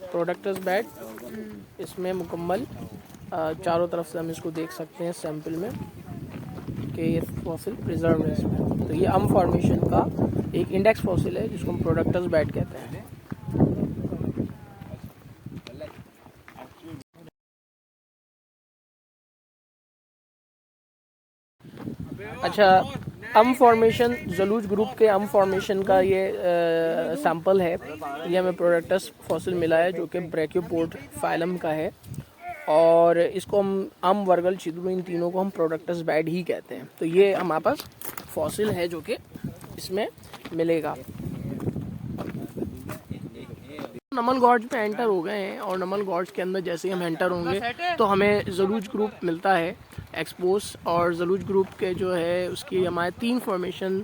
Products bed, इसमें मुकम्मल चारों तरफ से हम इसको देख सकते हैं सैंपल में कि ये फॉसिल प्रिजर्व है इसमें। तो ये फॉर्मेशन का एक इंडेक्स फॉसिल है जिसको हम प्रोडक्टस बेड कहते हैं। अच्छा, फॉर्मेशन ज़लूज ग्रुप के फॉर्मेशन का ये सैंपल है। ये हमें प्रोडक्टस फॉसिल मिला है जो कि ब्रैकियोपोड फाइलम का है, और इसको हम वर्गल छिद्र, इन तीनों को हम प्रोडक्टस बेड ही कहते हैं। तो ये हमारे पास फॉसिल है जो कि इसमें मिलेगा। नमल गॉर्ज में एंटर हो गए हैं, और नमल गॉर्ज के अंदर जैसे ही हम एंटर होंगे तो हमें ज़लूज ग्रुप मिलता है एक्सपोस, और ज़लूज ग्रुप के जो है उसकी हमारे 3 फॉर्मेशन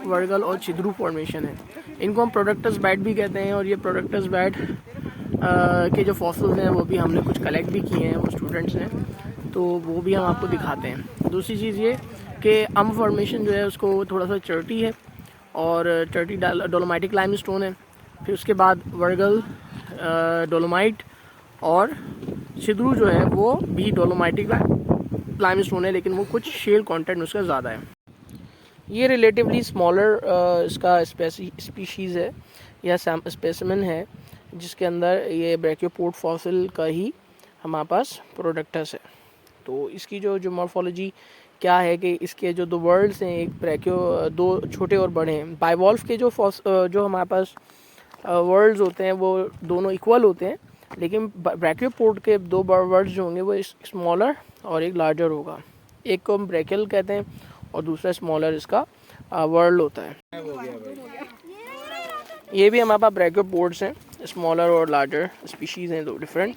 वर्गल और छिद्रू फॉर्मेशन है। इनको हम प्रोडक्टस बेड भी कहते हैं, और ये प्रोडक्टस बेड के जो फॉसिल्स हैं वो भी हमने कुछ कलेक्ट भी किए हैं वो स्टूडेंट्स ने, तो वो भी हम आपको दिखाते हैं। दूसरी चीज़ ये कि फॉर्मेशन जो है उसको थोड़ा सा चर्टी है, और चर्टी डोलोमाइटिक लाइमस्टोन है। फिर उसके बाद वर्गल डोलोमाइट, और छिद्रू जो है वो भी डोलोमाइटिक लाइमस्टोन है, लेकिन वो कुछ शेल कंटेंट उसका ज़्यादा है। ये रिलेटिवली स्मॉलर इसका स्पीशीज़ है या स्पेसिमेन है, जिसके अंदर ये ब्रैकियोपोड फॉसिल का ही हमारे पास प्रोडक्टस है। तो इसकी जो मॉर्फोलॉजी क्या है कि इसके जो 2 वर्ल्ड्स हैं, एक ब्रैकियो, 2 छोटे और बड़े हैं। बाइवॉल्फ के जो हमारे पास वर्ड्स होते हैं वो दोनों इक्वल होते हैं, लेकिन ब्रैकियोपोड के 2 वर्ड्स जो होंगे वो स्मॉलर और एक लार्जर होगा। एक को हम ब्रैकियल कहते हैं और दूसरा स्मॉलर इसका वर्ल्ड होता है। ये भी हमारे पास ब्रैकियोपोड्स हैं, स्मॉलर और लार्जर स्पीशीज़ हैं, 2 डिफरेंट।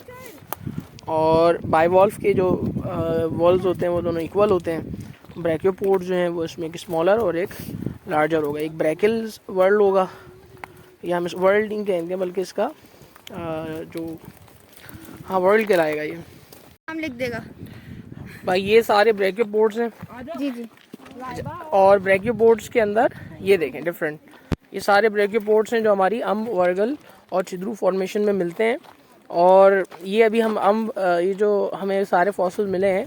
और बाइवॉल्फ के जो वर्ल्ड्स होते हैं वो दोनों इक्वल होते हैं। ब्रैकियोपोड जो हैं वो इसमें एक स्मॉलर और एक लार्जर होगा। एक ब्रैकियल वर्ल्ड होगा, या हम वर्ल्ड नहीं कहेंगे बल्कि इसका वर्ल्ड कहलाएगा। ये नाम लिख देगा भाई। ये सारे ब्रैकियोपोड्स हैं जी। और ब्रैकियोपोड्स के अंदर ये देखें डिफरेंट, ये सारे ब्रैकियोपोड्स हैं जो हमारी वर्गल और छिद्रू फॉर्मेशन में मिलते हैं। और ये अभी ये जो हमें सारे फॉसिल मिले हैं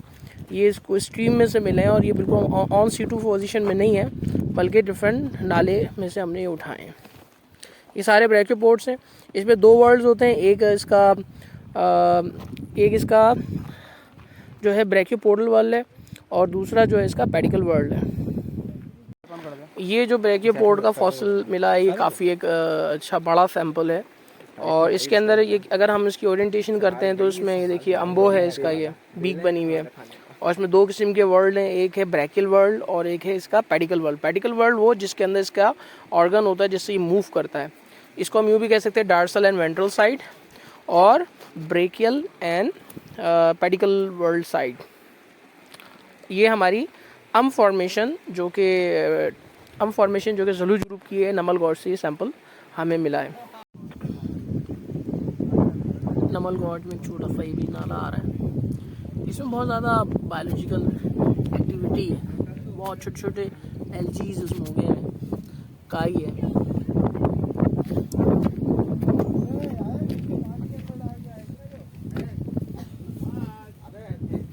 ये इसको स्ट्रीम में से मिले हैं, और ये बिल्कुल ऑन सीटू पोजीशन में नहीं है, बल्कि डिफरेंट नाले में से हमने ये उठाए हैं। ये सारे ब्रैकियोपोड्स हैं। इसमें 2 वर्ल्ड्स होते हैं, एक इसका जो है ब्रैकियोपोडल वर्ल्ड है, और दूसरा जो है इसका पेडिकल वर्ल्ड है। ये जो ब्रैकियोपोड का फॉसिल मिला है ये काफ़ी एक अच्छा बड़ा सैंपल है, और इसके अंदर ये अगर हम इसकी ओरिएंटेशन करते हैं तो इसमें ये देखिए अम्बो है इसका, ये बीक बनी हुई है, और इसमें 2 किस्म के वर्ल्ड हैं, एक है ब्रैकियल वर्ल्ड और एक है इसका पेडिकल वर्ल्ड। पेडिकल वर्ल्ड वो जिसके अंदर इसका ऑर्गन होता है जिससे ये मूव करता है। इसको हम यूँ भी कह सकते हैं डार्सल एंड वेंट्रल साइड, और brachial and pedicle world side. ये हमारी फॉर्मेशन जो कि ज़लूज ग्रुप की है, नमल गॉर्ज से ये सैंपल हमें मिला है। नमल गॉर्ज में छोटा सा ये भी नाला आ रहा है, इसमें बहुत ज़्यादा बायोलॉजिकल एक्टिविटी है, बहुत छोटे छोटे एल्गीज इसमें हो गए हैं, काई है।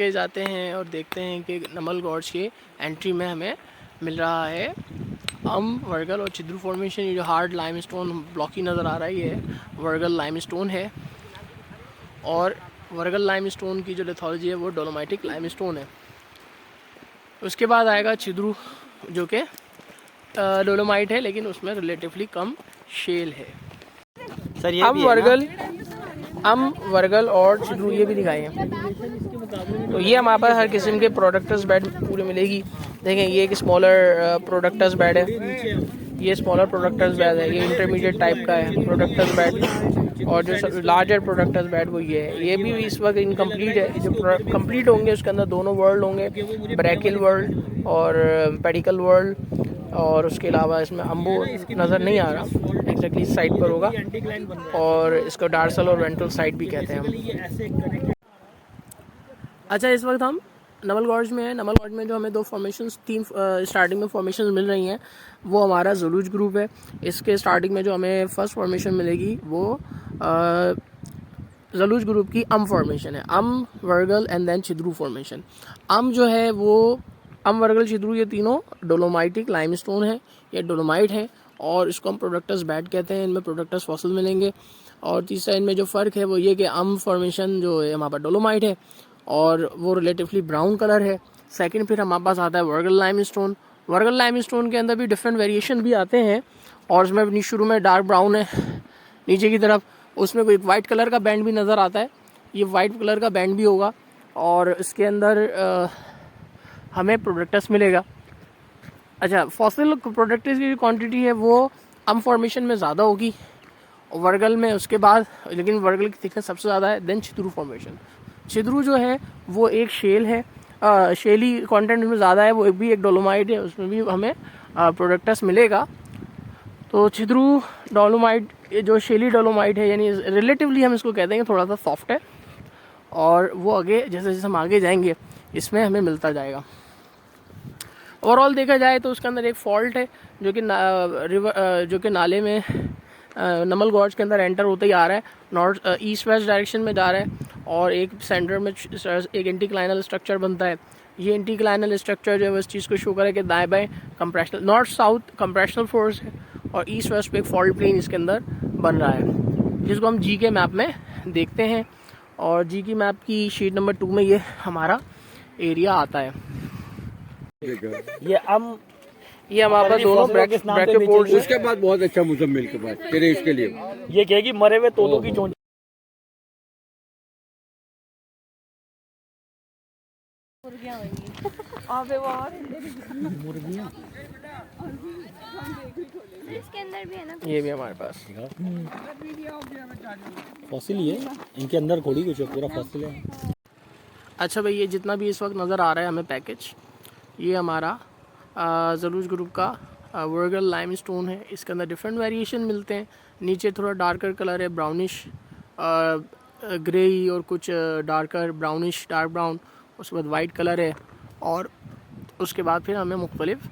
जाते हैं और देखते हैं कि नमल गॉर्ज के एंट्री में हमें मिल रहा है वर्गल और छिद्रू फॉर्मेशन। ये जो हार्ड लाइमस्टोन ब्लॉकी नज़र आ रहा है ये वर्गल लाइमस्टोन है, और वर्गल लाइमस्टोन की जो लिथोलॉजी है वो डोलोमाइटिक लाइमस्टोन है। उसके बाद आएगा छिद्रू जो कि डोलोमाइट है, लेकिन उसमें रिलेटिवली कम शेल है। सर ये वर्गल और छिद्रू ये भी दिखाए हैं। तो ये हमारे पास हर किस्म के प्रोडक्टस बेड पूरे मिलेगी। देखें ये एक स्मॉलर प्रोडक्टस बेड है, ये स्मॉलर प्रोडक्टस बेड है, ये इंटरमीडिएट टाइप का है प्रोडक्टस बेड, और जो लार्जर प्रोडक्टस बेड वो ये है। ये भी इस वक्त इनकम्प्लीट है, जो कंप्लीट होंगे उसके अंदर 2 वर्ल्ड होंगे, ब्रैकियल वर्ल्ड और पेडिकल वर्ल्ड, और उसके अलावा इसमें अम्बो नज़र नहीं आ रहा, एग्जैक्टली इस साइड पर होगा, और इसको डार्सल और वेंट्रल साइड भी कहते हैं हम। अच्छा, इस वक्त हम नमल गॉर्ज में है। नमल गॉर्ज में जो हमें दो फॉर्मेशंस, तीन स्टार्टिंग में फॉर्मेशंस मिल रही हैं, वो हमारा ज़लूज ग्रुप है। इसके स्टार्टिंग में जो हमें फर्स्ट फॉर्मेशन मिलेगी वो ज़लूज ग्रुप की अम फॉर्मेशन है। अम, वर्गल एंड देन छिद्रू फॉर्मेशन। अम जो है वो अम, वर्गल, छिद्रू ये तीनों डोलोमाइटिक लाइमस्टोन है, ये डोलोमाइट है और इसको हम प्रोडक्टस बेड कहते हैं। इनमें प्रोडक्टस फॉसिल मिलेंगे। और तीसरा इनमें जो फ़र्क है वो ये कि अम फॉर्मेशन जो है हमारे पास डोलोमाइट है और वो रिलेटिवली ब्राउन कलर है। सेकंड फिर हमारे पास आता है वर्गल लाइमस्टोन। वर्गल लाइमस्टोन के अंदर भी डिफरेंट वेरिएशन भी आते हैं और इसमें शुरू में डार्क ब्राउन है, नीचे की तरफ उसमें कोई वाइट कलर का बैंड भी नज़र आता है, ये वाइट कलर का बैंड भी होगा और इसके अंदर हमें प्रोडक्टस मिलेगा। अच्छा, फॉसिल प्रोडक्टस की जो क्वांटिटी है वो अम फॉर्मेशन में ज़्यादा होगी, वर्गल में उसके बाद, लेकिन वर्गल की थिकनेस सबसे ज़्यादा है। Then छिद्रू formation. छिद्रू जो है वो एक शेल है, शेली कंटेंट में ज़्यादा है, वो भी एक डोलोमाइट है, उसमें भी हमें प्रोडक्टस मिलेगा। तो छिद्रू डोलोमाइट, ये जो शेली डोलोमाइट है, यानी रिलेटिवली हम इसको कहते हैं थोड़ा सा सॉफ्ट है और वो आगे जैसे जैसे हम आगे जाएंगे इसमें हमें मिलता जाएगा। ओवरऑल देखा जाए तो उसके अंदर एक फॉल्ट है जो कि नाले में नमल गॉर्ज के अंदर एंटर होते ही आ रहा है, नॉर्थ ईस्ट वेस्ट डायरेक्शन में जा रहा है और एक सेंटर में एक एंटीक्लाइनल स्ट्रक्चर बनता है। ये एंटीक्लाइनल स्ट्रक्चर जो है इस चीज़ को शो करे कि दाएं बाएं compressional, north south compressional force है और ईस्ट वेस्ट पे एक फॉल्ट प्लेन इसके अंदर बन रहा है, जिसको हम जी के मैप में देखते हैं। और जी की मैप की शीट नंबर 2 में ये हमारा एरिया आता है। ये हमारे पास दोनों ब्रैकेट बोर्ड। उसके बाद बहुत अच्छा मुजम्मिल के बाद तेरे इसके लिए ये कहेगी मरे हुए तोतों की चोंच। इसके अंदर भी है ना, ये भी हमारे पास फॉसिल ही है, इनके अंदर थोड़ी कुछ है, पूरा फॉसिल है। अच्छा भाई, ये जितना भी इस वक्त नज़र आ रहा है हमें पैकेज, ये हमारा ज़लूज ग्रुप का वर्गल लाइमस्टोन है। इसके अंदर डिफरेंट वेरिएशन मिलते हैं। नीचे थोड़ा डार्कर कलर है, ब्राउनिश ग्रे और कुछ डार्कर ब्राउनिश, डार्क ब्राउन, उसके बाद वाइट कलर है और उसके बाद फिर हमें मुख्तलिफ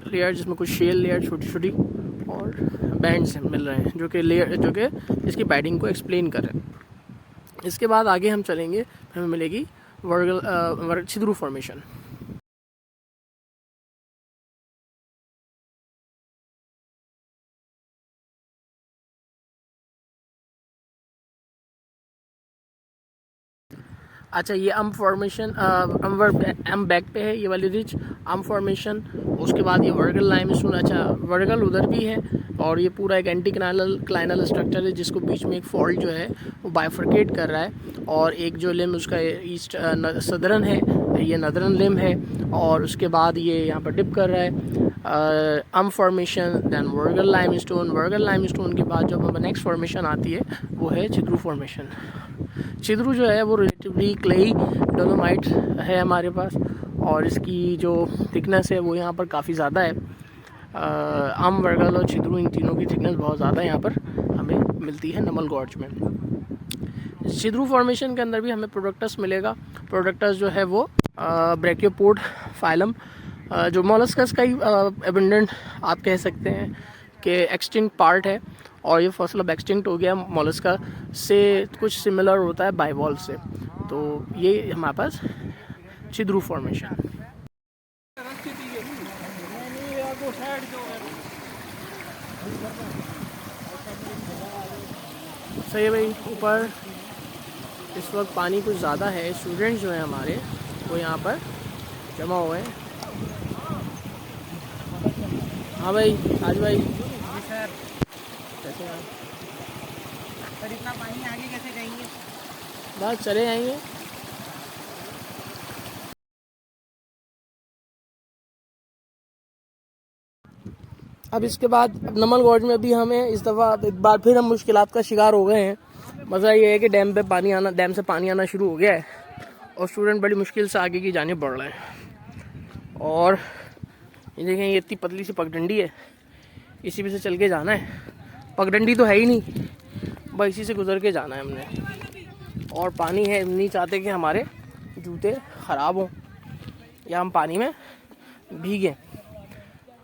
लेयर, जिसमें कुछ शेल लेयर छोटी छोटी और बैंड्स मिल रहे हैं जो कि इसकी पैडिंग को एक्सप्लेन कर रहे हैं। इसके बाद आगे हम चलेंगे, हमें मिलेगी वर्गल छिद्रू फॉर्मेशन। अच्छा, ये अम फॉर्मेशन अम बैक पे है, ये वाली रिच अम फॉर्मेशन। उसके बाद ये वर्गल लाइमस्टोन। अच्छा, वर्गल उधर भी है और ये पूरा एक एंटी क्लाइनल स्ट्रक्चर है जिसको बीच में एक फॉल्ट जो है वो बाइफर्केट कर रहा है और एक जो लिम उसका ईस्ट सदरन है, ये नदरन लिम है और उसके बाद ये यहाँ पर डिप कर रहा है। अम formation, then vulgar limestone. Vulgar limestone के बाद जो नेक्स्ट फॉर्मेशन आती है वो है छिद्रू फॉर्मेशन। छिद्रू जो है वो रिलेटिवली क्लेई डोलोमाइट है हमारे पास और इसकी जो थिकनेस है वो यहाँ पर काफ़ी ज़्यादा है। अम, वर्गल और छिद्रू, इन तीनों की थिकनेस बहुत ज़्यादा यहाँ पर हमें मिलती है नमल गॉर्ज में। छिद्रू फॉर्मेशन के अंदर भी हमें प्रोडक्टस मिलेगा। प्रोडक्टस जो है वो ब्रैकियोपोड फाइलम, जो मोलस्कस का ही एबंडेंट आप कह सकते हैं कि एक्सटिंक्ट पार्ट है और ये फॉसिल अब एक्सटिंक्ट हो गया, मोलस्का से कुछ सिमिलर होता है बाइवॉल्व से। तो ये हमारे पास छिद्रू फॉर्मेशन। सही है भाई, ऊपर इस वक्त पानी कुछ ज़्यादा है, स्टूडेंट्स जो हैं हमारे वो यहाँ पर जमा हुए हैं। हाँ भाई, आज भाई सर, कैसे हैं? सर इतना पानी आगे कैसे जाएंगे? बस चले जाएंगे। अब इसके बाद नमल गॉर्ज में भी हमें इस दफ़ा एक बार फिर हम मुश्किलात का शिकार हो गए हैं। मसला ये है कि डैम से पानी आना शुरू हो गया है और स्टूडेंट बड़ी मुश्किल से आगे की जाने बढ़ रहे हैं। और ये देखें, ये इतनी पतली सी पगडंडी है, इसी पे से चल के जाना है। पगडंडी तो है ही नहीं, बस इसी से गुजर के जाना है हमने। और पानी है, नहीं चाहते कि हमारे जूते ख़राब हों या हम पानी में भीगें।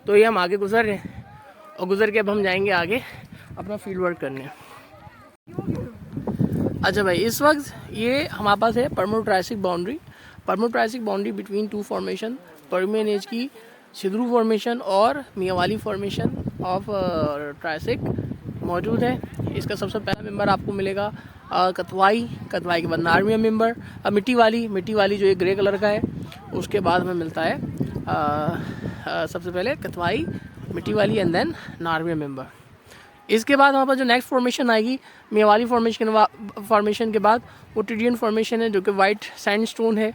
तो ये हम आगे गुजर रहे हैं और गुजर के अब हम जाएंगे आगे अपना फील्ड वर्क करने। अच्छा भाई, इस वक्त ये हमारे पास है Permo Triassic boundary between two formation, Permian age की छिद्रू फॉर्मेशन और मियावाली फॉर्मेशन ऑफ ट्रायसिक मौजूद है। इसका सबसे पहला मेंबर आपको मिलेगा कतवाई के बाद नार्मियम मेंबर, मिट्टी वाली जो ये ग्रे कलर का है। उसके बाद हमें मिलता है सबसे पहले कतवाई, मिट्टी वाली एंड देन नार्मियम मेंबर। इसके बाद हमारे पास जो नेक्स्ट फॉर्मेशन आएगी मियावाली फॉर्मेशन के बाद वो ट्रिडियन फॉर्मेशन है, जो कि वाइट सैंडस्टोन है।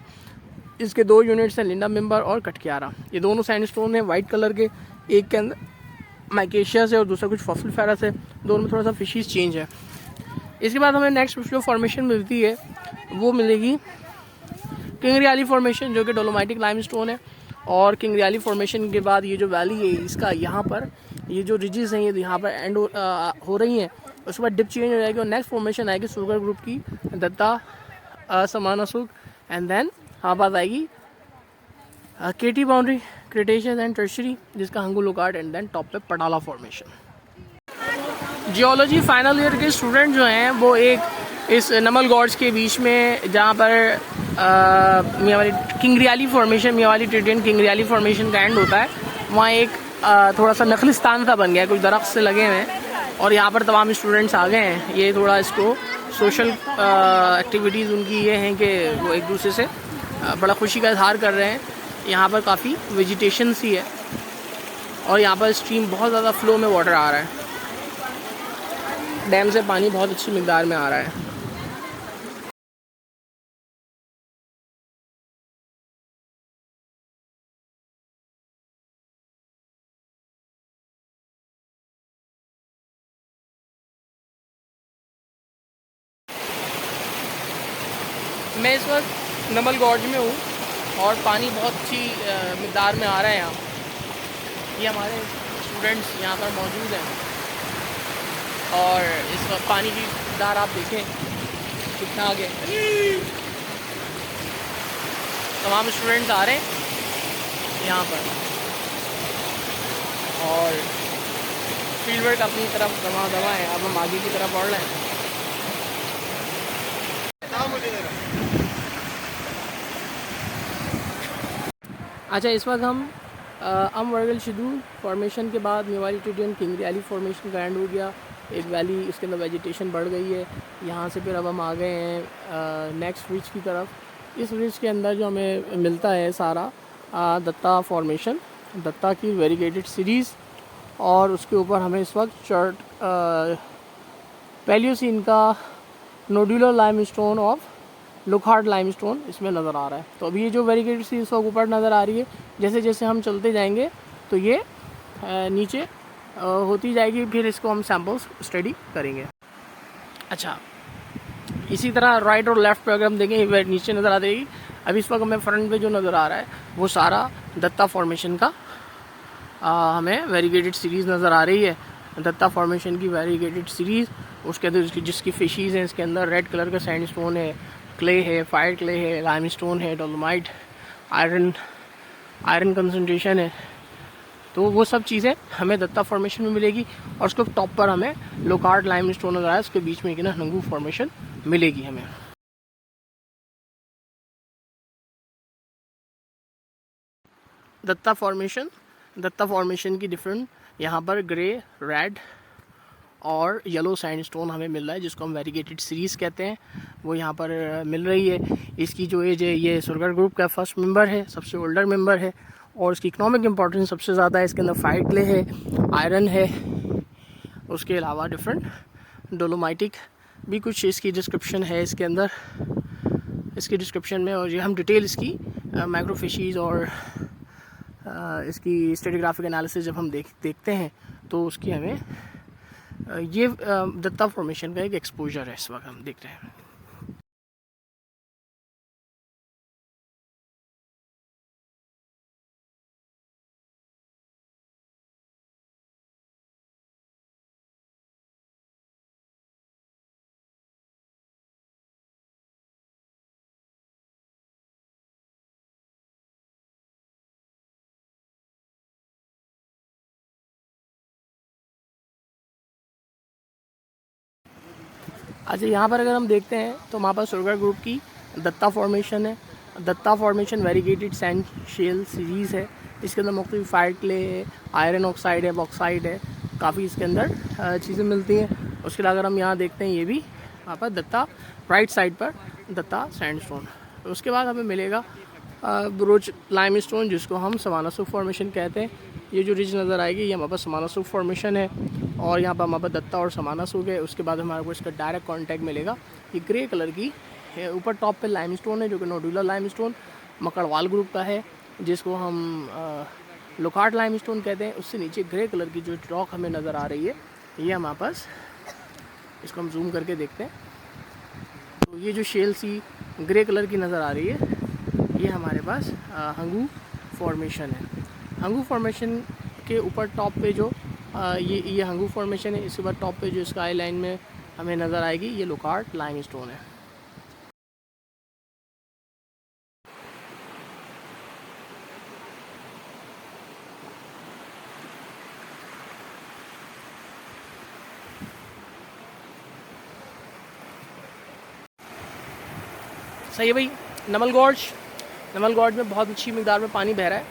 इसके 2 यूनिट्स हैं, लिंडा मेंबर और कटकियारा। ये दोनों सैंडस्टोन है वाइट कलर के, एक के अंदर माइकेशियस है और दूसरा कुछ फॉस्फोरिफेरस है। दोनों में थोड़ा सा फिशीज चेंज है। इसके बाद हमें नेक्स्ट जो फॉर्मेशन मिलती है वो मिलेगी किंगरियाली फॉर्मेशन, जो कि डोलोमाइटिक लाइमस्टोन है। और किंगरियाली फॉर्मेशन के बाद ये जो वैली है इसका यहाँ पर ये जो रिजेस हैं ये यहाँ पर एंड हो रही हैं। उसके बाद डिप चेंज हो जाएगी और नेक्स्ट फॉर्मेशन आएगी सुगर ग्रुप की, दत्ता, समानासुक एंड देन हमारे पास आएगी केटी बाउंड्री, क्रिटेशियस एंड टर्शियरी, जिसका हंगू लुकार्ड एंड देन टॉप पे पडाला फॉर्मेशन। जियोलॉजी फाइनल ईयर के स्टूडेंट जो हैं वो एक इस नमल गॉर्ज के बीच में जहाँ पर मियावाली किंगरियाली फॉर्मेशन, मियावाली ट्रिडियन किंगरियाली फॉर्मेशन का एंड होता है, वहाँ एक थोड़ा सा नखलिस्तान सा बन गया है, कुछ दरख्त से लगे हुए हैं और यहाँ पर तमाम स्टूडेंट्स आ गए हैं। ये थोड़ा इसको सोशल एक्टिविटीज़ उनकी ये हैं कि वो एक दूसरे से बड़ा खुशी का इजहार कर रहे हैं। यहाँ पर काफ़ी वेजिटेशन सी है और यहाँ पर स्ट्रीम बहुत ज़्यादा फ्लो में वाटर आ रहा है, डैम से पानी बहुत अच्छी मिकदार में आ रहा है। मैं इस वक्त नमल गॉर्ज में हूँ और पानी बहुत अच्छी मिकदार में आ रहा है यहाँ। ये हमारे स्टूडेंट्स यहाँ पर मौजूद हैं और इस वक्त पानी की मिकदार आप देखें कितना आगे। तमाम स्टूडेंट्स आ रहे हैं यहाँ पर और फील्ड वर्क अपनी तरफ दमा है। अब हम आगे की तरफ बढ़ रहे हैं। अच्छा, इस वक्त हम वर्गल शिड्यूल फॉर्मेशन के बाद मियावाली ट्रिडियन किंगरियाली फॉर्मेशन का एंड हो गया। एक वैली, उसके अंदर वेजिटेशन बढ़ गई है। यहाँ से फिर अब हम आ गए हैं नेक्स्ट रिच की तरफ। इस रिच के अंदर जो हमें मिलता है सारा दत्ता फॉर्मेशन, दत्ता की वेरीगेटेड सीरीज़, और उसके ऊपर हमें इस वक्त पैलियोसीन का नोडुलर लाइमस्टोन ऑफ लुकहार्ड लाइमस्टोन इसमें नज़र आ रहा है। तो अभी ये जो वेरीगेटेड सीरीज़ ऊपर नज़र आ रही है, जैसे जैसे हम चलते जाएंगे तो ये नीचे होती जाएगी, फिर इसको हम सैम्पल्स स्टडी करेंगे। अच्छा, इसी तरह राइट और लेफ़्ट पे अगर हम देखें नीचे नज़र आ जाएगी। अभी इस वक्त हमें फ्रंट पे जो नज़र आ रहा है वो सारा दत्ता फॉर्मेशन का हमें वेरीगेटेड सीरीज़ नज़र आ रही है। दत्ता फॉर्मेशन की वेरीगेटेड सीरीज़, उसके अंदर जिसकी फिशीज़ हैं, इसके अंदर रेड कलर का सैंडस्टोन है, क्ले है, फायर क्ले है, लाइमस्टोन है, डोलोमाइट, आयरन कंसंट्रेशन है। तो वो सब चीज़ें हमें दत्ता फॉर्मेशन में मिलेगी और उसके टॉप पर हमें लुकहार्ड लाइमस्टोन नज़र आया, उसके बीच में एक ना नंगू फॉर्मेशन मिलेगी हमें। दत्ता फॉर्मेशन की डिफरेंट यहाँ पर ग्रे, रेड और येलो सैंडस्टोन हमें मिल रहा है, जिसको हम वेरीगेटेड सीरीज़ कहते हैं, वो यहाँ पर मिल रही है। इसकी जो एज है ये सुरगर ग्रुप का फर्स्ट मेंबर है, सबसे ओल्डर मेंबर है और इसकी इकोनॉमिक इंपॉर्टेंस सबसे ज़्यादा है। इसके अंदर फायर क्ले है, आयरन है, उसके अलावा डिफरेंट डोलोमाइटिक भी कुछ इसकी डिस्क्रिप्शन है इसके अंदर, इसकी डिस्क्रिप्शन में। और ये हम डिटेल इसकी माइक्रोफिशीज़ और इसकी स्ट्रेटिग्राफिक एनालिसिस जब हम देखते हैं तो उसकी हमें ये दत्ता फॉर्मेशन का एक एक्सपोजर है इस वक्त हम देख रहे हैं। अच्छा, यहाँ पर अगर हम देखते हैं तो हमारे पास सुरगर ग्रुप की दत्ता फॉर्मेशन है। Datta formation variegated sand shale series है। इसके अंदर मुख्तलिफ फायर क्ले है, आयरन ऑक्साइड है, बॉक्साइड है, काफ़ी इसके अंदर चीज़ें मिलती हैं। उसके अलावा अगर हम यहाँ देखते हैं, ये भी वहाँ पर दत्ता राइट साइड पर दत्ता सैंडस्टोन। उसके बाद हमें मिलेगा ब्रोच लाइमस्टोन, जिसको हम समाना सूख फॉर्मेशन कहते हैं। ये जो रिज नज़र आएगी ये हमारे पास समाना सूख फॉर्मेशन है और यहाँ पर हमारे पास दत्ता और समाना सूख है। उसके बाद हमारे को इसका डायरेक्ट कांटेक्ट मिलेगा। ये ग्रे कलर की ऊपर टॉप पे लाइमस्टोन है, जो कि नोडुलर लाइमस्टोन मकड़वाल ग्रुप का है, जिसको हम लोकार्ट लाइमस्टोन कहते हैं। उससे नीचे ग्रे कलर की जो रॉक हमें नज़र आ रही है, ये हमारे पास, इसको हम जूम करके देखते हैं तो ये जो शेल सी ग्रे कलर की नज़र आ रही है, ये हमारे पास हंगू फॉर्मेशन है। हंगू फॉर्मेशन के ऊपर टॉप पे जो ये हंगू फॉर्मेशन है। इसके बाद टॉप पे जो स्काई लाइन में हमें नज़र आएगी, ये लोकार्ट लाइमस्टोन है। सही है भाई। नमल गॉर्ज में बहुत अच्छी मिकदार में पानी बह रहा है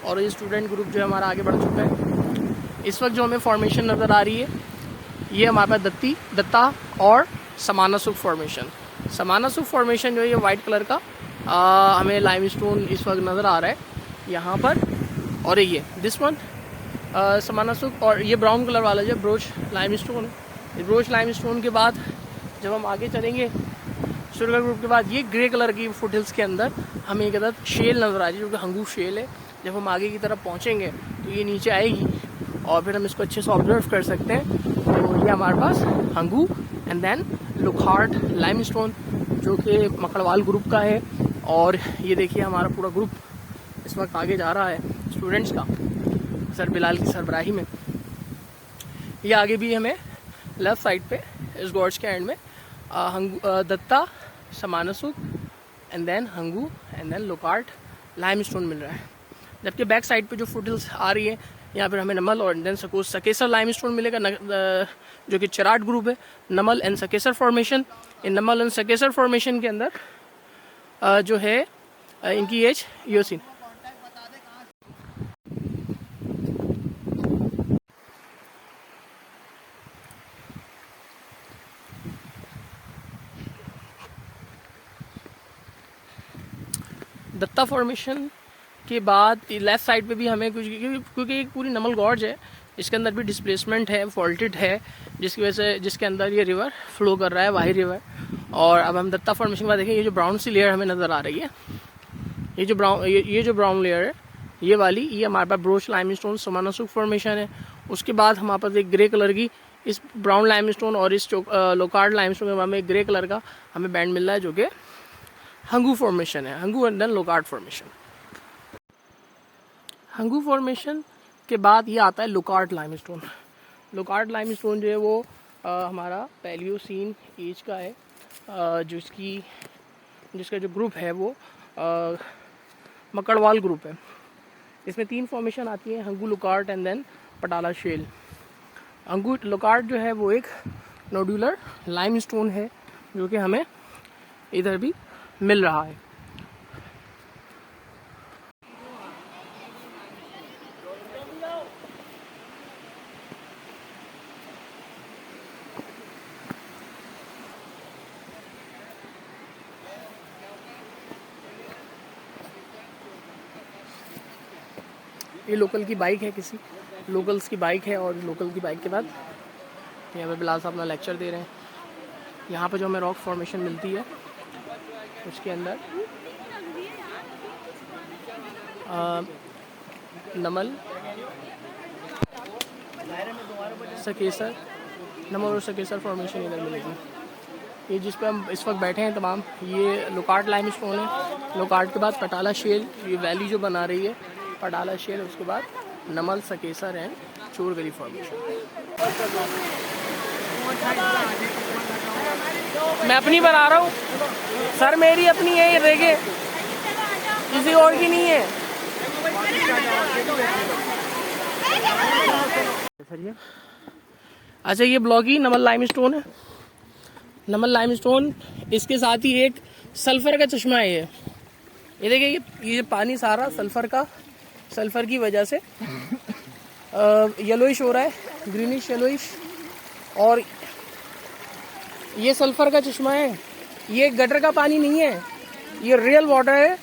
और ये स्टूडेंट ग्रुप जो है हमारा आगे बढ़ चुका है। इस वक्त जो हमें फॉर्मेशन नज़र आ रही है, ये हमारे पास दत्ता और समाना सूख फॉर्मेशन। समाना सूख फॉर्मेशन जो है ये वाइट कलर का हमें लाइमस्टोन इस वक्त नज़र आ रहा है यहाँ पर, और ये दिस वन समाना सूख, और ये ब्राउन कलर वाला जो ब्रोच लाइमस्टोन है। ब्रोच लाइमस्टोन के बाद जब हम आगे चलेंगे सुरगर ग्रुप के बाद, ये ग्रे कलर की फुट हिल्स के अंदर हमें एक अदद शेल नज़र आ रही है, जो कि हंगू शेल है। जब हम आगे की तरफ पहुँचेंगे तो ये नीचे आएगी और फिर हम इसको अच्छे से ऑब्जर्व कर सकते हैं। तो ये हमारे पास Hangu and then Lockhart limestone, जो कि मकड़वाल ग्रुप का है। और ये देखिए हमारा पूरा ग्रुप इस वक्त आगे जा रहा है स्टूडेंट्स का, सर बिलाल की सरबराही में। ये आगे भी हमें लेफ़्ट साइड पे इस गॉर्ज के एंड में Datta, Samana Suk and then Hangu and then Lockhart limestone मिल रहा है। जबकि बैक साइड पे जो फुट हिल्स आ रही है, यहाँ पर हमें नमल और देन सकेसर लाइमस्टोन मिलेगा, जो कि चराट ग्रुप है। नमल एंड सकेसर फॉर्मेशन, इन नमल एंड सकेसर फॉर्मेशन के अंदर जो है इनकी एज योसिन। दत्ता फॉर्मेशन के बाद लेफ़्ट साइड पे भी हमें कुछ, क्योंकि एक पूरी नमल गॉर्ज है, इसके अंदर भी डिस्प्लेसमेंट है, फॉल्टेड है, जिसकी वजह से जिसके अंदर ये रिवर फ्लो कर रहा है, वाही रिवर। और अब हम दत्ता फॉर्मेशन के बाद देखें, ये जो ब्राउन सी लेयर हमें नज़र आ रही है, ये जो ब्राउन लेयर है, ये वाली, ये हमारे पास ब्रोच लाइमस्टोन समाना सूख फॉर्मेशन है। उसके बाद हमारे पास एक ग्रे कलर की इस ब्राउन लाइमस्टोन और इस लोकार्ट लाइमस्टोन में हमें एक ग्रे कलर का हमें बैंड मिल रहा है, जो कि हंगू फॉर्मेशन है। Hangu and then Lockhart formation. Hangu formation के बाद ये आता है लोकार्ट लाइमस्टोन। लोकार्ट लाइमस्टोन जो है वो हमारा पैलियोसीन एज का है, जिसका जो ग्रुप है वो मकड़वाल ग्रुप है। इसमें 3 फॉर्मेशन आती है, Hangu, Lockhart and then Patala shale. Hangu Lockhart जो है वो एक नोडुलर लाइमस्टोन है, जो कि हमें इधर भी मिल रहा है। ये लोकल की बाइक है, किसी लोकल्स की बाइक है, और लोकल की बाइक के बाद यहाँ पे बिलाल साहब अपना लेक्चर दे रहे हैं। यहाँ पे जो हमें रॉक फॉर्मेशन मिलती है, उसके अंदर नमल, सकेसर, नमल और सकेसर फॉर्मेशन इधर मिलेगी। ये जिस पे हम इस वक्त बैठे हैं तमाम, ये लोकार्ट लाइमस्टोन है। लोकार्ट के बाद पटाला शेल, ये वैली जो बना रही है पटाला शेल, उसके बाद नमल, सकेसर एंड चोरगली फॉर्मेशन। मैं अपनी बना रहा हूँ सर, मेरी अपनी है, ये देखे किसी और की नहीं है। अच्छा, ये ब्लॉगी नमल लाइमस्टोन है। नमल लाइमस्टोन, इसके साथ ही एक सल्फर का चश्मा है ये देखिए, ये पानी सारा सल्फर की वजह से येलोइश हो रहा है, ग्रीनिश येलोइश। और ये सल्फर का चश्मा है, ये गटर का पानी नहीं है, ये रियल वाटर है,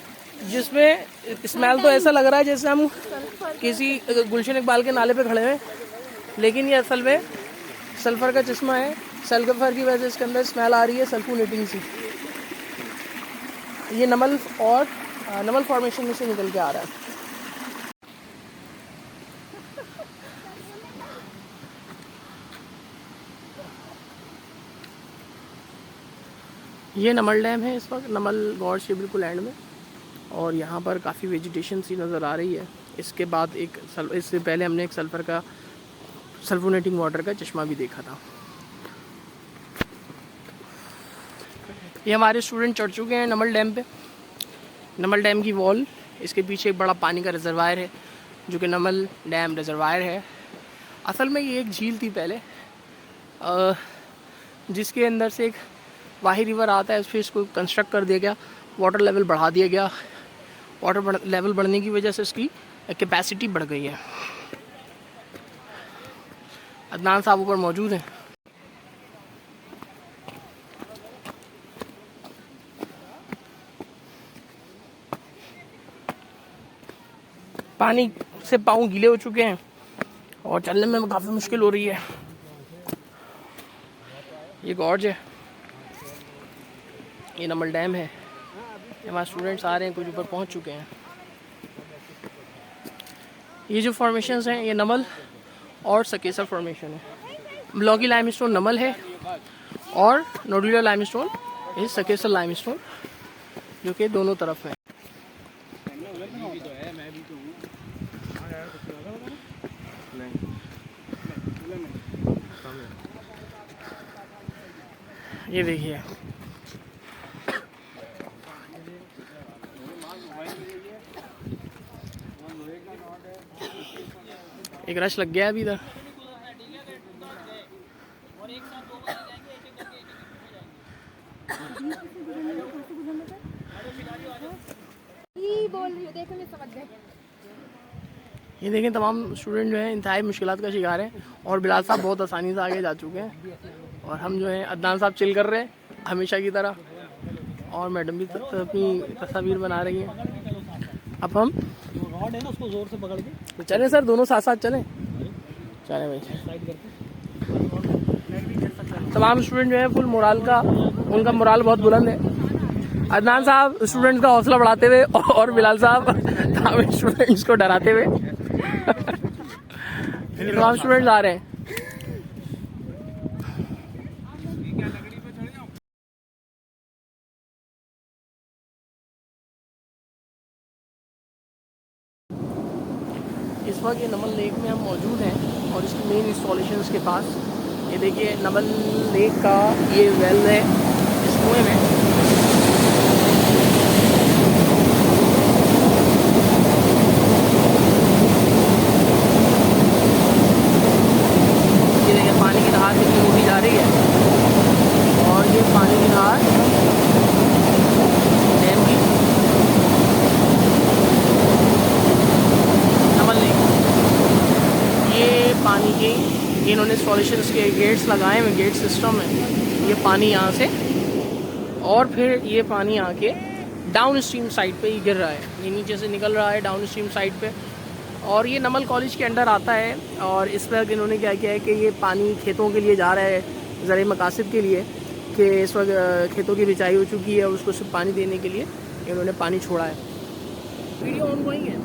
जिसमें स्मेल तो ऐसा लग रहा है जैसे हम किसी गुलशन इकबाल के नाले पे खड़े हैं, लेकिन ये असल में सल्फर का चश्मा है। सल्फर की वजह से इसके अंदर स्मेल आ रही है सल्फोनेटिंग सी। ये नमल फॉर्मेशन में से निकल के आ रहा है। ये नमल डैम है इस वक्त नमल गॉर्ज के बिल्कुल एंड में, और यहाँ पर काफ़ी वेजिटेशन सी नज़र आ रही है। इसके बाद इससे पहले हमने एक सल्फोनेटिंग वाटर का चश्मा भी देखा था। ये हमारे स्टूडेंट चढ़ चुके हैं नमल डैम पे। नमल डैम की वॉल, इसके पीछे एक बड़ा पानी का रिजर्वायर है जो कि नमल डैम रिजर्वायर है। असल में ये एक झील थी पहले, जिसके अंदर से एक वाही रिवर आता है, फिर इसको कंस्ट्रक्ट कर दिया गया, वाटर लेवल बढ़ा दिया गया। वाटर लेवल बढ़ने की वजह से इसकी कैपेसिटी बढ़ गई है। अदनान साहब ऊपर मौजूद हैं। पानी से पाँव गीले हो चुके हैं और चलने में काफ़ी मुश्किल हो रही है। ये गॉर्ज है, ये नमल डैम है। हमारे स्टूडेंट्स आ रहे हैं, कुछ ऊपर पहुंच चुके हैं। ये जो फॉर्मेशंस हैं ये नमल और सकेसर फॉर्मेशन है। ब्लॉकी लाइमस्टोन नमल है और नोडुलर लाइमस्टोन ये सकेसर लाइमस्टोन, जो कि दोनों तरफ है। ये देखिए, एक रश लग गया अभी इधर। बोल रही हूँ, देखो मैं समझ गई। ये देखें, तमाम स्टूडेंट जो हैं इंतहाई मुश्किलात का शिकार हैं, और बिलाल साहब बहुत आसानी से आगे जा चुके हैं, और हम जो हैं अदनान साहब चिल कर रहे हैं हमेशा की तरह, और मैडम भी अपनी तस्वीर बना रही हैं। अब हम रॉड है ना, उसको जोर से पकड़ के चलें सर, दोनों साथ साथ चलें भाई। तमाम स्टूडेंट जो है फुल मोराल का, उनका मोराल बहुत बुलंद है। अदनान साहब स्टूडेंट्स का हौसला बढ़ाते हुए और बिलाल साहब तमाम स्टूडेंट्स को डराते हुए तमाम स्टूडेंट्स आ रहे हैं। इस वक्त ये नमल लेक में हम मौजूद हैं और इसकी मेन इंस्टॉलेशंस के पास। ये देखिए नमल लेक का ये वेल है इस कुएं में। ये देखिए पानी की धार कितनी मोटी जा रही है, और ये पानी की धार डैम की नमल लेक। ये पानी के इन्होंने इंस्टॉलेशंस के गेट्स लगाए हुए, गेट सिस्टम है। ये पानी यहाँ से और फिर ये पानी आके डाउन स्ट्रीम साइड पे ही गिर रहा है, ये नीचे से निकल रहा है डाउन स्ट्रीम साइड पे, और ये नमल कॉलेज के अंडर आता है। और इस पर इन्होंने क्या किया है कि ये पानी खेतों के लिए जा रहा है, ज़राई मकासद के लिए, कि इस वक्त खेतों की रिंचाई हो चुकी है और उसको सिर्फ पानी देने के लिए इन्होंने पानी छोड़ा है। वीडियो ऑन गोइंग है,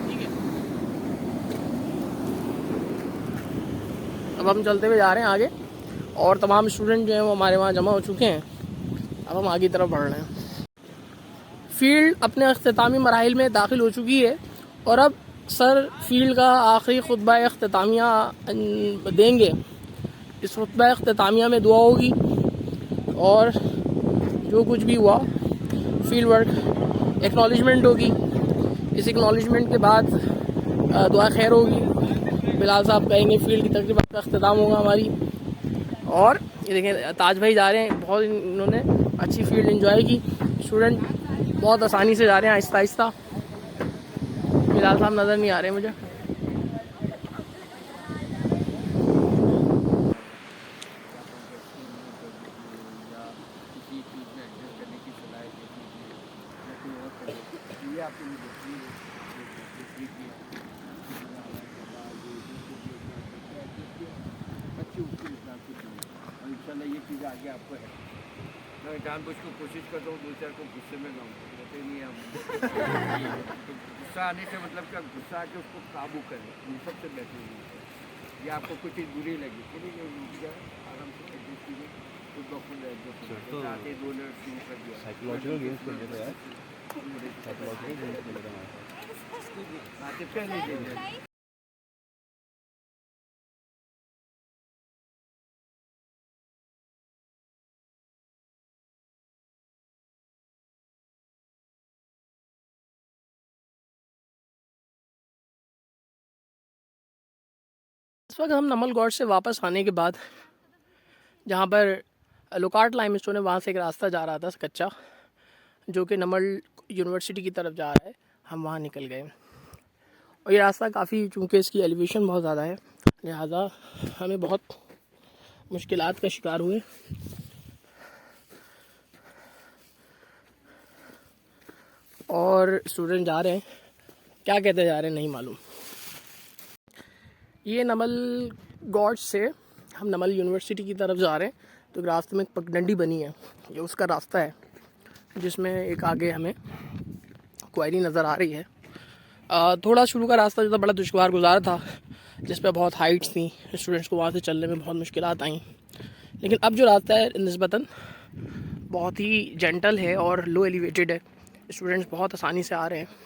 ठीक है। अब हम चलते हुए जा रहे हैं आगे, और तमाम स्टूडेंट जो हैं वो हमारे वहाँ जमा हो चुके हैं। अब हम आगे की तरफ बढ़ रहे हैं। फील्ड अपने अख्तामी मराहिल में दाखिल हो चुकी है, और अब सर फील्ड का आखिरी खुतबा अख्तामिया देंगे। इस खुतबा अख्तामिया में दुआ होगी, और जो कुछ भी हुआ फील्ड वर्क एक्नॉलेजमेंट होगी। इस एक्नॉलेजमेंट के बाद दुआ खैर होगी। बिलाल साहब कहेंगे फील्ड की तकरीबन का अख्तिताम होगा हमारी। और ये देखें ताज भाई जा रहे हैं, बहुत इन्होंने अच्छी फील्ड एंजॉय की। स्टूडेंट बहुत आसानी से जा रहे हैं, आहिस्ता आहिस्ता। बिलाल साहब नज़र नहीं आ रहे मुझे। ये चीज़ आगे आपको है। मैं जानबूझ को कोशिश करता हूँ दो चार को गुस्से में लाऊँ, होते नहीं हम। तो गुस्सा आने से मतलब क्या, गुस्सा आके उसको काबू करें, ये सबसे बेहतरीन है। ये आपको कुछ चीज़ बुरी लगी कि नहीं, रुक जाए आराम से एडजस्ट कीजिए, कुछ डॉक्यूमेंट एडजस्ट आते 2 मिनट शुरू कर दिया। साइकोलॉजिकल गेम्स खेल रहे थे यार, साइकोलॉजिकल गेम्स खेल रहे थे पहले दिन। इस वक्त हम नमल गॉड से वापस आने के बाद जहाँ पर लोकार्ट लाइमस्टोन है, वहाँ से एक रास्ता जा रहा था कच्चा, जो कि नमल यूनिवर्सिटी की तरफ जा रहा है। हम वहाँ निकल गए और ये रास्ता काफ़ी, चूँकि इसकी एलिवेशन बहुत ज़्यादा है, लिहाजा हमें बहुत मुश्किलात का शिकार हुए। और स्टूडेंट जा रहे हैं, क्या कहते जा रहे हैं नहीं मालूम। ये नमल गॉड से हम नमल यूनिवर्सिटी की तरफ जा रहे हैं, तो रास्ते में एक पगडंडी बनी है, ये उसका रास्ता है, जिसमें एक आगे हमें क्वेरी नज़र आ रही है। थोड़ा शुरू का रास्ता जो था बड़ा दुश्वार गुजार था, जिस पर बहुत हाइट्स थी, स्टूडेंट्स को वहाँ से चलने में बहुत मुश्किलात आई। लेकिन अब जो रास्ता है निस्बतन बहुत ही जेंटल है और लो एलिवेटेड है, स्टूडेंट्स बहुत आसानी से आ रहे हैं।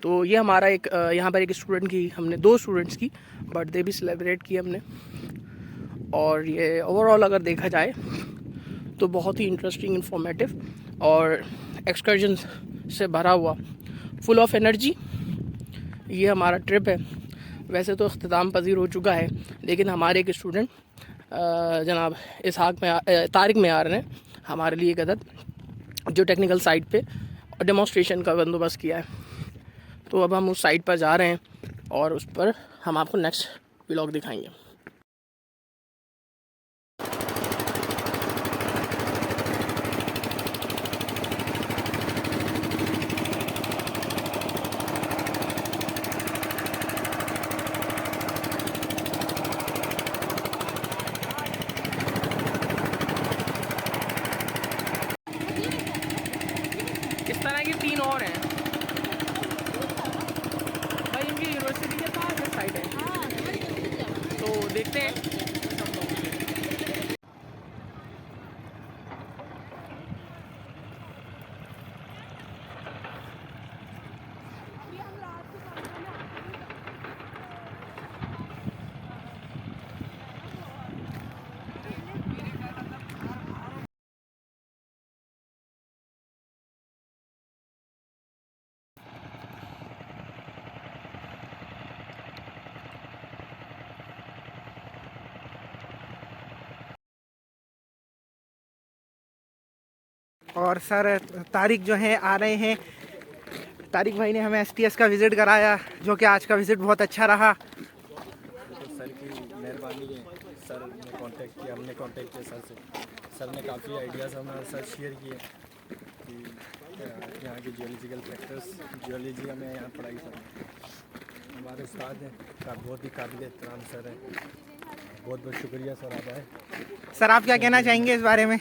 तो ये हमारा एक यहाँ पर एक स्टूडेंट की, हमने 2 स्टूडेंट्स की बर्थडे भी सेलिब्रेट की हमने। और ये ओवरऑल अगर देखा जाए तो बहुत ही इंटरेस्टिंग, इंफॉर्मेटिव और एक्सकर्जन से भरा हुआ, फुल ऑफ एनर्जी ये हमारा ट्रिप है। वैसे तो अख्तिताम पजीर हो चुका है, लेकिन हमारे एक स्टूडेंट जनाब तारिक मेयार ने हमारे लिए एक अदद जो टेक्निकल साइट पे डेमोन्स्ट्रेशन का बंदोबस्त किया है। तो अब हम उस साइट पर जा रहे हैं और उस पर हम आपको नेक्स्ट व्लॉग दिखाएंगे। इस तरह की 3 और हैं भाई, इनकी यूनिवर्सिटी के पास है साइड है, तो देखते हैं। और सर तारिक जो है आ रहे हैं, तारिक भाई ने हमें STS का विज़िट कराया, जो कि आज का विज़िट बहुत अच्छा रहा। तो सर की मेहरबानी है, सर ने कांटेक्ट किया, हमने कांटेक्ट किया सर से। सर ने काफ़ी आइडियाज़ हमारे साथ शेयर किए कि यहाँ के जियोलॉजिकल फैक्टर्स, जियोलॉजी हमें यहाँ पढ़ाई कर। हमारे उस्ताद हैं, बहुत ही काबिल एहतराम सर है, बहुत बहुत शुक्रिया सर आपका है। सर आप क्या कहना चाहेंगे इस बारे में?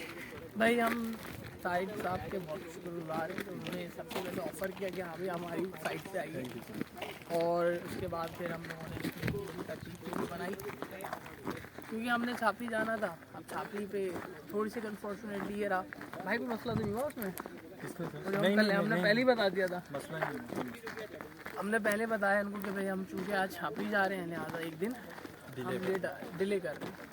भाई हम साइड साहब के बहुत शुक्रगुजार हैं, तो उन्होंने सबसे पहले ऑफ़र किया कि हाँ भाई हमारी साइड से आइए, और उसके बाद फिर हम लोगों ने इसकी तरकीब बनाई, क्योंकि हमने छापली जाना था। अब छापली पे थोड़ी सी अनफॉर्चुनेटली ये रहा भाई, कोई मसला तो नहीं हुआ उसमें? हमने पहले ही बता दिया था, हमने पहले बताया इनको कि भाई हम चूँकि आज छापली जा रहे हैं, लिहाजा एक दिन हम डिले कर रहे हैं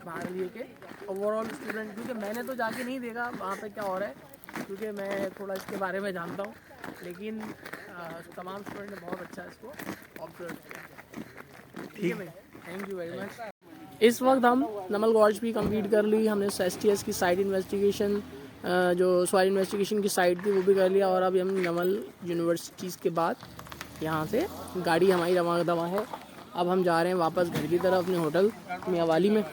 हमारे लिए के ओवरऑल स्टूडेंट, क्योंकि मैंने तो जाके नहीं देखा वहाँ पे क्या हो रहा है, क्योंकि मैं थोड़ा इसके बारे में जानता हूँ, लेकिन तमाम स्टूडेंट ने बहुत अच्छा इसको ऑब्जर्व किया। ठीक है भाई। Thank you very much. इस वक्त हम नमल गॉर्ज भी कंप्लीट कर ली, हमने STS की साइट इन्वेस्टिगेशन जो सॉइल इन्वेस्टिगेशन की साइट थी वो भी कर लिया, और अभी हम नमल यूनिवर्सिटीज़ के बाद यहाँ से गाड़ी हमारी रवा दवा है। अब हम जा रहे हैं वापस घर की तरफ अपने होटल मियावाली में,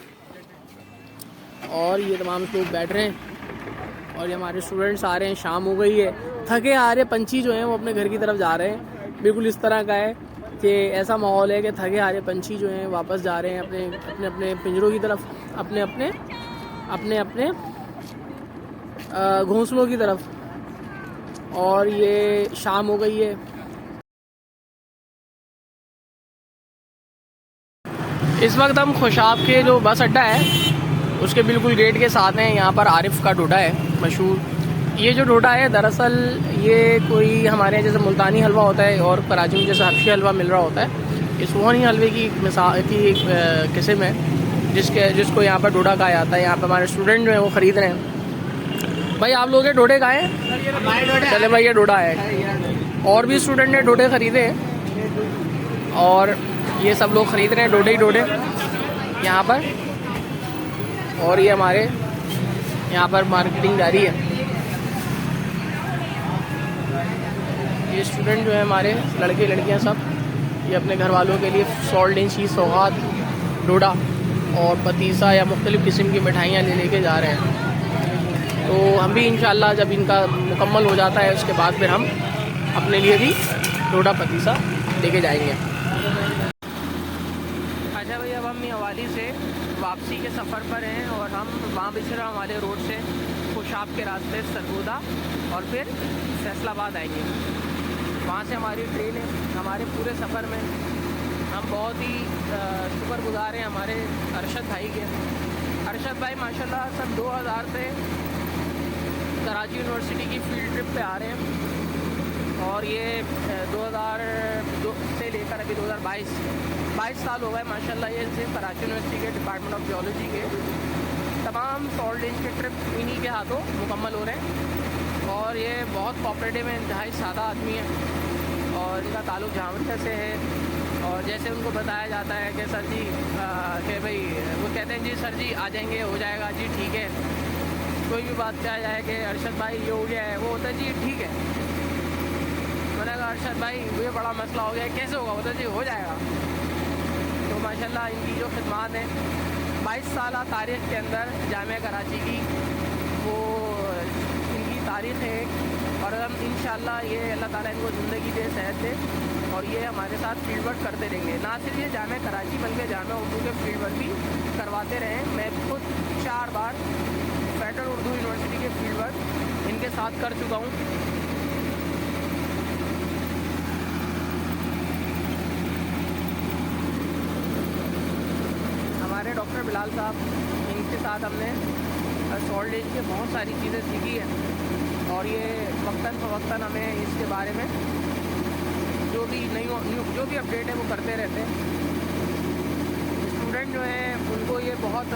और ये तमाम लोग बैठ रहे हैं और ये हमारे स्टूडेंट्स आ रहे हैं। शाम हो गई है, थके आ रहे पंछी जो हैं वो अपने घर की तरफ जा रहे हैं। बिल्कुल इस तरह का है कि ऐसा माहौल है कि थके आ रहे पंछी जो हैं वापस जा रहे हैं अपने अपने अपने पिंजरों की तरफ, अपने अपने अपने अपने घोंसलों की तरफ, और ये शाम हो गई है। इस वक्त हम खुशाब के जो बस अड्डा है उसके बिल्कुल गेट के साथ हैं। यहाँ पर आरिफ का डोडा है मशहूर। ये जो डोडा है दरअसल ये कोई हमारे यहाँ जैसे मुल्तानी हलवा होता है और कराची में जैसे हफ्शी हलवा मिल रहा होता है, ये सोहनी हलवे की मिसाल की एक किस्म है जिसको यहाँ पर डोडा कहा जाता है। यहाँ पर हमारे स्टूडेंट जो हैं वो ख़रीद रहे हैं। भाई आप लोग ये डोडे खाएँ? चले भाई ये डोडा है, और भी स्टूडेंट ने डोडे ख़रीदे और ये सब लोग ख़रीद रहे हैं डोडे ही डोडे यहाँ पर। और ये हमारे यहाँ पर मार्केटिंग जारी है। ये स्टूडेंट जो है हमारे लड़के लड़कियाँ सब, ये अपने घर वालों के लिए सॉल्ट एंड चीज़ सौगात डोडा और पतीसा या मुख्तलिफ़ किस्म की मिठाइयाँ लेके जा रहे हैं। तो हम भी इंशाल्लाह जब इनका मुकम्मल हो जाता है उसके बाद फिर हम अपने लिए भी डोडा पतीसा लेके जाएंगे। अच्छा भाई, अब हम मियावाली से वापसी के सफ़र पर हैं और हम वहाँ बिछरा वाले रोड से खुशाब के रास्ते सरगोदा और फिर फैसलाबाद आएंगे। वहाँ से हमारी ट्रेन है। हमारे पूरे सफ़र में हम बहुत ही शुक्रगुज़ार हैं हमारे अरशद भाई के। अरशद भाई माशाल्लाह सन 2000 से कराची यूनिवर्सिटी की फील्ड ट्रिप पे आ रहे हैं, और ये 2002 से लेकर अभी 2022 साल हो गए माशाल्लाह ये सिर्फ कराची यूनिवर्सिटी के डिपार्टमेंट ऑफ जियोलॉजी के तमाम सॉल्ट रेंज के ट्रिप इन्हीं के हाथों मुकम्मल हो रहे हैं। और ये बहुत कोऑपरेटिव है, इंतहाई सादा आदमी है और इनका ताल्लुक़ जामता से है। और जैसे उनको बताया जाता है कि सर जी कि भाई वो कहते हैं जी सर जी आ जाएंगे, हो जाएगा जी ठीक है। कोई भी बात कहा जाए कि अरशद भाई ये हो गया है, वो होता है जी ठीक है। मैंने कहा अरशद भाई ये बड़ा मसला हो गया है, कैसे होगा? होता है जी हो जाएगा। तो माशाल्लाह इनकी जो खिदमात है 22 साल तारीख़ के अंदर जामिया कराची की वो इनकी तारीख़ है। और हम इंशाल्लाह ये अल्लाह ताला इनको ज़िंदगी दे, सेहत दे, और ये हमारे साथ फील्ड वर्क करते रहेंगे। ना सिर्फ ये जामिया कराची बल्कि जामिया उर्दू के फील्ड वर्क भी करवाते रहे। मैं खुद 4 बार फेडरल उर्दू यूनिवर्सिटी के फील्ड वर्क इनके साथ कर चुका हूँ। हमारे डॉक्टर बिलाल साहब, इनके साथ हमने सॉल्ट रेंज के बहुत सारी चीज़ें सीखी हैं, और ये वक्तन फ़वक्तन हमें इसके बारे में जो भी जो भी अपडेट है वो करते रहते हैं। स्टूडेंट जो हैं उनको ये बहुत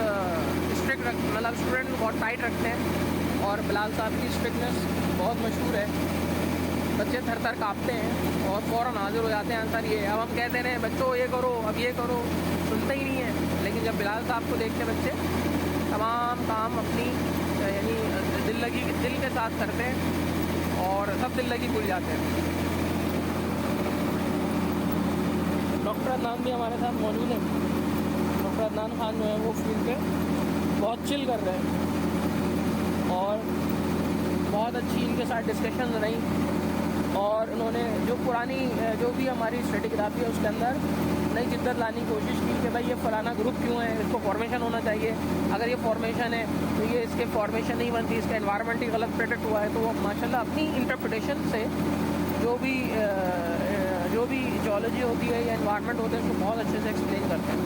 स्ट्रिक्ट मतलब स्टूडेंट को बहुत टाइट रखते हैं, और बिलाल साहब की स्ट्रिक्टनेस बहुत मशहूर है। बच्चे थर थर काँपते हैं और फ़ौरन हाजिर हो जाते हैं सर ये। अब हम कहते रहे बच्चों ये करो, अब ये करो, सुनते ही नहीं है। लेकिन जब बिलाल साहब को देखते बच्चे तमाम काम अपनी यानी दिल के साथ करते हैं और सब दिल लगी भूल जाते हैं। डॉक्टर अदनान भी हमारे साथ मौजूद हैं। डॉक्टर अदनान खान जो है वो फील्ड पे बहुत चिल कर रहे हैं और बहुत अच्छी इनके साथ डिस्कशन रही, और उन्होंने जो पुरानी जो भी हमारी स्ट्रेटिग्राफी है उसके अंदर नई जिद्दत लाने की कोशिश की कि भाई ये फलाना ग्रुप क्यों है, इसको फॉर्मेशन होना चाहिए, अगर ये फॉर्मेशन है तो ये इसके फॉर्मेशन नहीं बनती, इसका एनवायरनमेंट ही गलत प्रेडिक्ट हुआ है। तो वो माशाल्लाह अपनी इंटरप्रिटेशन से जो भी जियोलॉजी होती है या एनवायरनमेंट होते हैं उसको बहुत अच्छे से एक्सप्लेन करते हैं।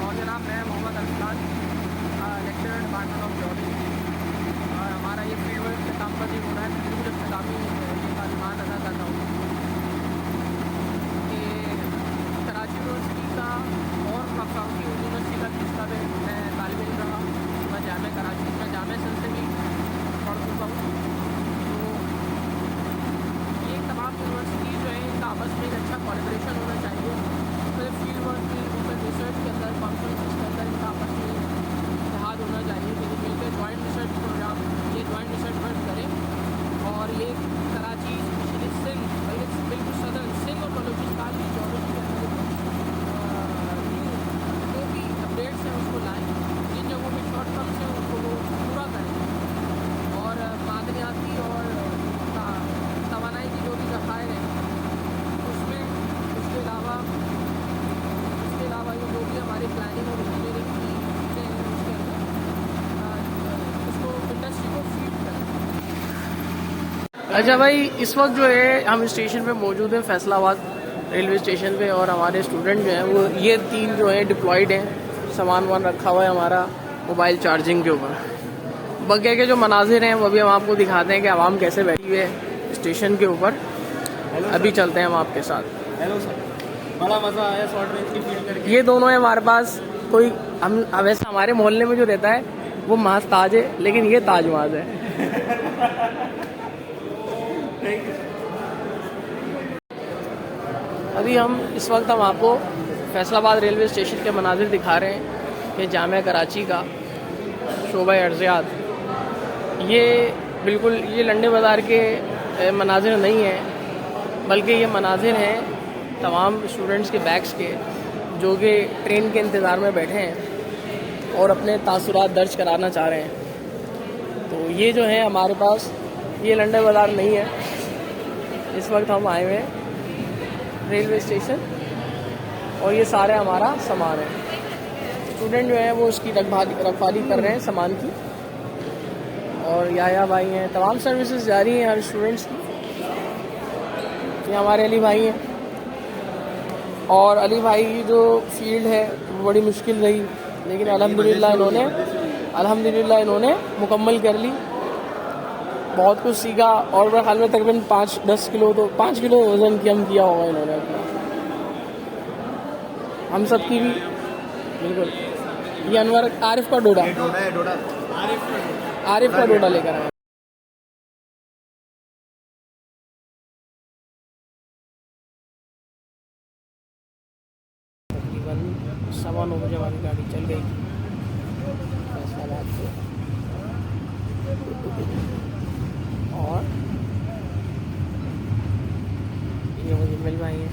और जनाब मैं Mohammad Arsalan, lecturer department of geology. हमारा ये फील्ड वर्क से काम पर हो रहा है। बिल्कुल इस्तेकामी तालीमात अदा करता हूँ कि कराची यूनिवर्सिटी का और काउंटी यूनिवर्सिटी का जिसका भी मैं तालिब इल्म रहा, मैं जामिया कराची में जामिया सन से भी पढ़ चुका हूँ। तो ये तमाम यूनिवर्सिटी जो है इनका आपस में एक अच्छा कोलैबोरेशन होना चाहिए। अच्छा भाई, इस वक्त जो है हम स्टेशन पे मौजूद हैं, फैसलाबाद रेलवे स्टेशन पे, और हमारे स्टूडेंट जो हैं वो ये 3 जो हैं डिप्लॉयड हैं, सामान वान रखा हुआ है हमारा मोबाइल चार्जिंग के ऊपर। बगे के जो मनाजिर हैं वो भी हम आपको दिखाते हैं कि आवाम कैसे बैठी हुई है स्टेशन के ऊपर। अभी चलते हैं हम आपके साथ। हेलो सर, बड़ा मज़ा आया शॉर्ट रेंज की फील्ड करके। ये दोनों है हमारे पास। कोई हम वैसे हमारे मोहल्ले में जो रहता है वो माज ताज है, लेकिन ये ताज माज है। अभी इस वक्त हम आपको फैसलाबाद रेलवे स्टेशन के मनाजिर दिखा रहे हैं कि जामिया कराची का शोबा अर्जियात। ये बिल्कुल ये लंडे बाज़ार के मनाजिर नहीं हैं, बल्कि ये मनाजिर हैं तमाम स्टूडेंट्स के बैग्स के, जो कि ट्रेन के इंतज़ार में बैठे हैं और अपने तासुरात दर्ज कराना चाह रहे हैं। तो ये जो है हमारे पास, ये लंडे बाज़ार नहीं है। इस वक्त हम आए हुए हैं रेलवे स्टेशन और ये सारे हमारा सामान है। स्टूडेंट जो है वो उसकी रखवाली कर रहे हैं सामान की, और या भाई हैं, तमाम सर्विसेज जारी हैं हर स्टूडेंट्स की। ये हमारे अली भाई हैं, और अली भाई की जो फील्ड है वो बड़ी मुश्किल रही, लेकिन अल्हम्दुलिल्लाह इन्होंने मुकम्मल कर ली। बहुत कुछ सीखा, और मेरे ख्याल में तकरीबन 5 किलो वज़न कम किया होगा इन्होंने अपना, हम सब की भी। बिल्कुल, ये अनवर आरिफ का डोडा लेकर आए। तकरीबन 9:15 बजे हमारी गाड़ी चल गई फैसलाबाद से, और ये मुझे मिल रही है।